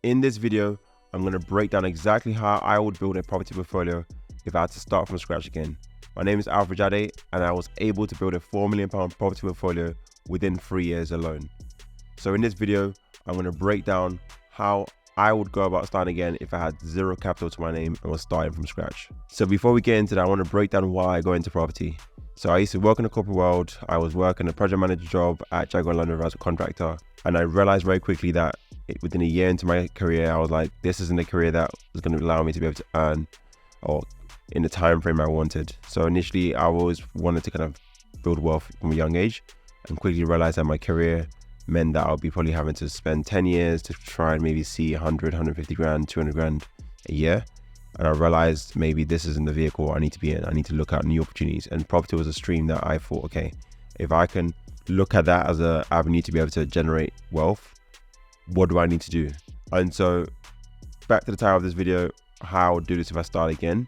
In this video, I'm going to break down exactly how I would build a property portfolio if I had to start from scratch again. My name is Alfred Dzadey, and I was able to build a £4 million property portfolio within 3 years alone. So in this video, I'm going to break down how I would go about starting again if I had zero capital to my name and was starting from scratch. So before we get into that, I want to break down why I got into property. So I used to work in the corporate world. I was working a project manager job at Jaguar Land Rover as a contractor. And I realized very quickly that within a year into my career, I was like, this isn't a career that was going to allow me to be able to earn or in the time frame I wanted. So initially, I always wanted to kind of build wealth from a young age, and quickly realized that my career meant that I'll be probably having to spend 10 years to try and maybe see 100, 150 grand, 200 grand a year. And I realized maybe this isn't the vehicle I need to be in. I need to look at new opportunities. And property was a stream that I thought, okay, if I can look at that as an avenue to be able to generate wealth, what do I need to do? And so back to the title of this video, how I would do this if I start again.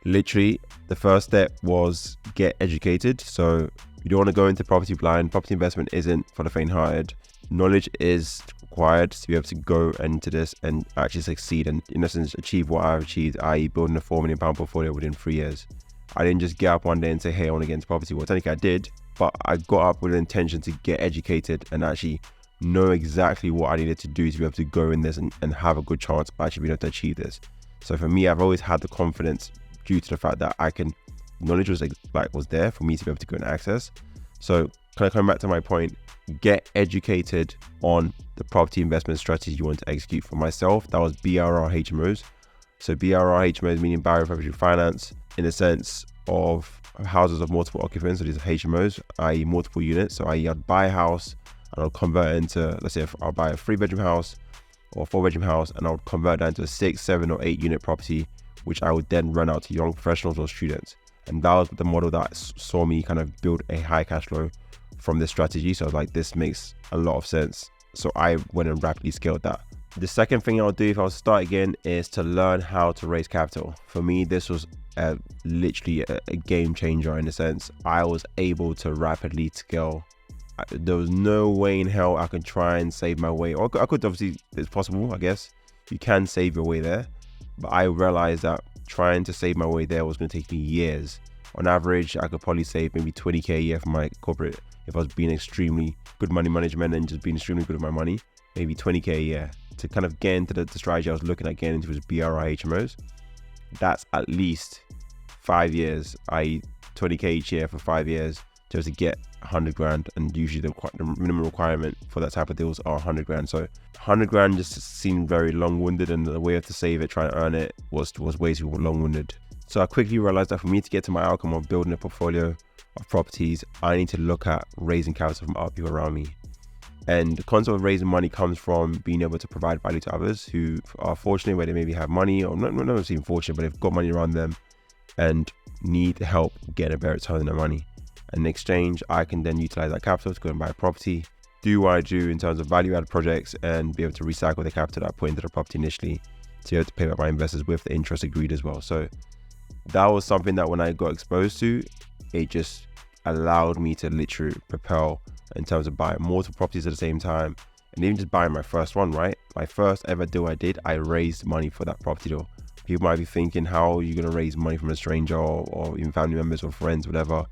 Literally, the first step was get educated. So you don't want to go into property blind. Property investment isn't for the faint-hearted. Knowledge is required to be able to go into this and actually succeed and in essence achieve what I've achieved, i.e. building a £4 million portfolio within 3 years. I didn't just get up one day and say, hey, I want to get into property. Well, technically I did, but I got up with an intention to get educated and actually know exactly what I needed to do to be able to go in this and have a good chance of actually being able to achieve this. So for me, I've always had the confidence due to the fact that knowledge was there for me to be able to go and access. So kind of coming back to my point, get educated on the property investment strategy you want to execute. For myself, that was BRHMOS. So BRHMOS meaning barrier for entry finance, in the sense of houses of multiple occupants. So these are HMOs, i.e. multiple units. So I'd buy a house and I'll convert it into, let's say I'll buy a 3-bedroom house or a 4-bedroom house, and I'll convert that into a 6, 7 or 8 unit property, which I would then rent out to young professionals or students. And that was the model that saw me kind of build a high cash flow from this strategy. So I was like, this makes a lot of sense. So I went and rapidly scaled that. The second thing I'll do if I was to start again is to learn how to raise capital. For me, this was literally a game changer in the sense I was able to rapidly scale. There was no way in hell I could try and save my way. Or I could obviously, it's possible, I guess. You can save your way there. But I realized that trying to save my way there was going to take me years. On average, I could probably save maybe 20k a year from my corporate if I was being extremely good money management and just being extremely good with my money. Maybe 20k a year. To kind of get into the strategy I was looking at getting into was BRHMOS. That's at least 5 years, i.e. 20k each year for 5 years just to get 100 grand. And usually the minimum requirement for that type of deals are 100 grand. So 100 grand just seemed very long-winded, and the way to save it, trying to earn it was way too long-winded. So I quickly realized that for me to get to my outcome of building a portfolio of properties, I need to look at raising capital from other people around me. And the concept of raising money comes from being able to provide value to others who are fortunate where they maybe have money, or not necessarily fortunate, but they've got money around them and need help getting a better return on their money. And in exchange, I can then utilize that capital to go and buy a property, do what I do in terms of value-add projects, and be able to recycle the capital that I put into the property initially to be able to pay back my investors with the interest agreed as well. So that was something that when I got exposed to, it just allowed me to literally propel in terms of buying multiple properties at the same time, and even just buying my first one, right? My first ever deal I did, I raised money for that property deal. People might be thinking, how are you going to raise money from a stranger or even family members or friends, whatever,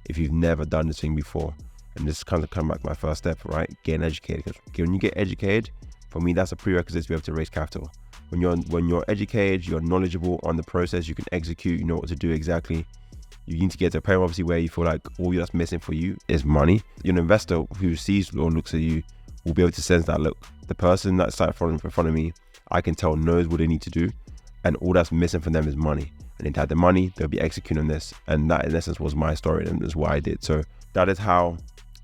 if you've never done this thing before? And this kind of come back to my first step, right? Getting educated. Because when you get educated, for me, that's a prerequisite to be able to raise capital. When you're educated, you're knowledgeable on the process, you can execute, you know what to do exactly. You need to get to a point, obviously, where you feel like all that's missing for you is money. You're an investor who sees or looks at you will be able to sense that, look, the person that's sat in front of me, I can tell knows what they need to do, and all that's missing for them is money. And if they had the money, they'll be executing on this. And that, in essence, was my story, and that's what I did. So that is how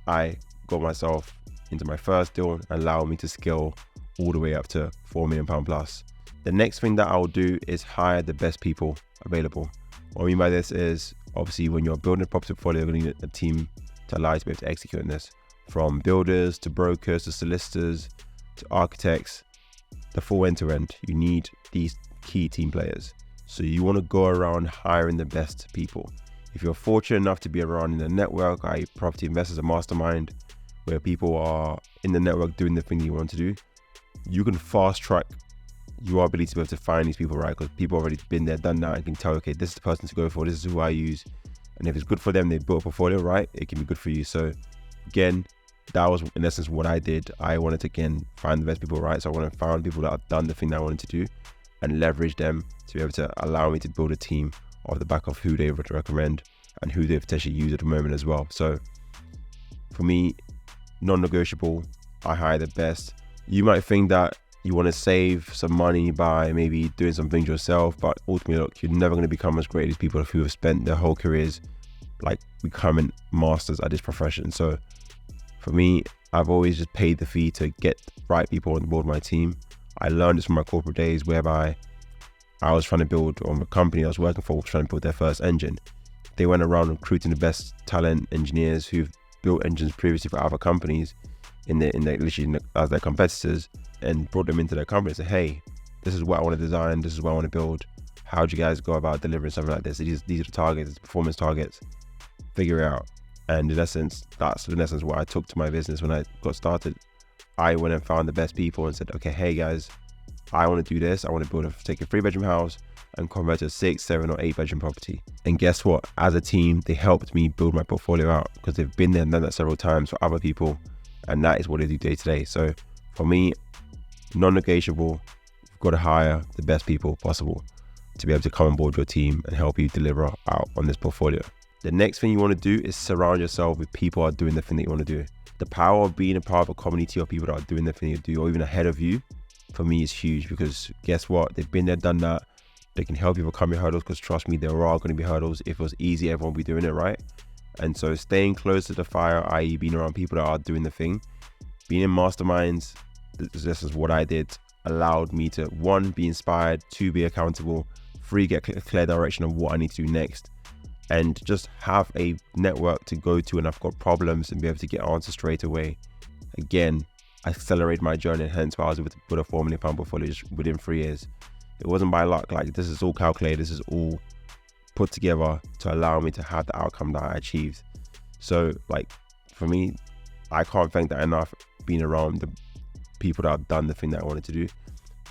I got myself into my first deal and allowed me to scale all the way up to £4 million plus. The next thing that I'll do is hire the best people available. What I mean by this is, obviously, when you're building a property portfolio, you're going to need a team to allow you to be able to execute on this. From builders to brokers to solicitors to architects, the full end-to-end. You need these key team players. So you want to go around hiring the best people. If you're fortunate enough to be around in a network, i.e. property investors, a mastermind, where people are in the network doing the thing you want to do, you can fast track your ability to be able to find these people, right? Because people already been there, done that, and can tell, okay, this is the person to go for, this is who I use. And if it's good for them, they built a portfolio, right? It can be good for you. So again, that was in essence what I did. I wanted to, again, find the best people, right? So I wanted to find people that have done the thing that I wanted to do and leverage them to be able to allow me to build a team off the back of who they would recommend and who they potentially use at the moment as well. So for me, non-negotiable, I hire the best. You might think that you want to save some money by maybe doing some things yourself, but ultimately, look, you're never going to become as great as people who have spent their whole careers like becoming masters at this profession. So for me, I've always just paid the fee to get the right people on board my team. I learned this from my corporate days, whereby I was trying to build, on the company I was working for, trying to build their first engine. They went around recruiting the best talent engineers who've built engines previously for other companies as their competitors, and brought them into their company and said, hey, this is what I want to design, this is what I want to build. How do you guys go about delivering something like this? These are the targets, the performance targets. Figure it out. And in essence, that's what I took to my business when I got started. I went and found the best people and said, okay, hey guys, I want to do this. I want to take a 3-bedroom house and convert to a 6, 7 or 8-bedroom property. And guess what? As a team, they helped me build my portfolio out because they've been there and done that several times for other people. And that is what they do day to day. So for me, non-negotiable, you've got to hire the best people possible to be able to come on board your team and help you deliver out on this portfolio. The next thing you want to do is surround yourself with people who are doing the thing that you want to do. The power of being a part of a community of people that are doing the thing you do, or even ahead of you, for me is huge, because guess what? They've been there, done that. They can help you overcome your hurdles, because trust me, there are going to be hurdles. If it was easy, everyone would be doing it, right? And so staying close to the fire, i.e. being around people that are doing the thing, being in masterminds, this is what I did, allowed me to, 1, be inspired, 2, be accountable, 3, get a clear direction of what I need to do next, and just have a network to go to when I've got problems and be able to get answers straight away. Again, I accelerated my journey, and hence why I was able to put a £4 million portfolio within 3 years. It wasn't by luck. Like, this is all calculated, this is all put together to allow me to have the outcome that I achieved. So like, for me, I can't thank that enough, being around the people that have done the thing that I wanted to do.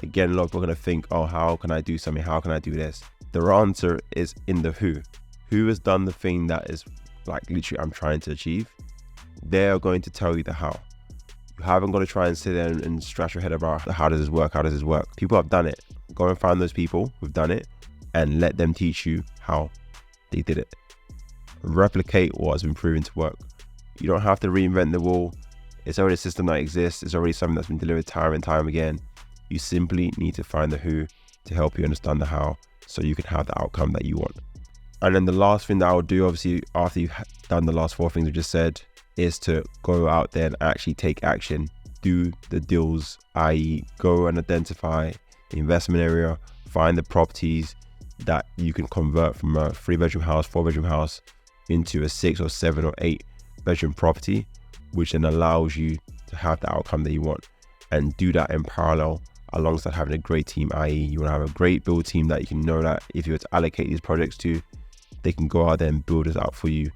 Again, a lot of people are going to think, oh, how can I do something? How can I do this? The answer is in the who. Who has done the thing that is like literally I'm trying to achieve? They are going to tell you the how. You haven't got to try and sit there and scratch your head about how does this work? How does this work? People have done it. Go and find those people who've done it and let them teach you how they did it. Replicate what has been proven to work. You don't have to reinvent the wheel. It's already a system that exists. It's already something that's been delivered time and time again. You simply need to find the who to help you understand the how, so you can have the outcome that you want. And then the last thing that I would do, obviously, after you've done the last 4 things we just said, is to go out there and actually take action. Do the deals, i.e. go and identify the investment area, find the properties that you can convert from a 3-bedroom house, 4-bedroom house into a 6 or 7 or 8-bedroom property, which then allows you to have the outcome that you want. And do that in parallel alongside having a great team, i.e. you want to have a great build team that you can know that if you were to allocate these projects to, they can go out there and build this out for you,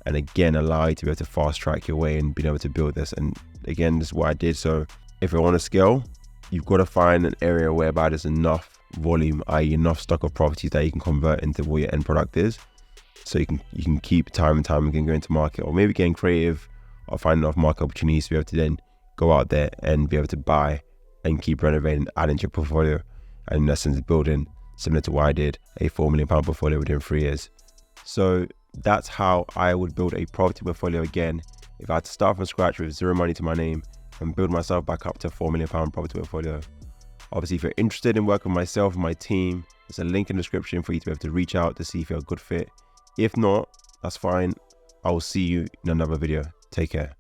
and again allow you to be able to fast track your way and being able to build this. And again, this is what I did. So if you want to scale, you've got to find an area whereby there's enough volume, i.e. enough stock of properties that you can convert into what your end product is, so you can keep time and time again going to market, or maybe getting creative or find enough market opportunities to be able to then go out there and be able to buy and keep renovating, adding to your portfolio, and in essence building, similar to what I did, a £4 million portfolio within 3 years. So that's how I would build a property portfolio again, if I had to start from scratch with 0 money to my name and build myself back up to a £4 million property portfolio. Obviously, if you're interested in working with myself and my team, there's a link in the description for you to be able to reach out to see if you're a good fit. If not, that's fine. I will see you in another video. Take care.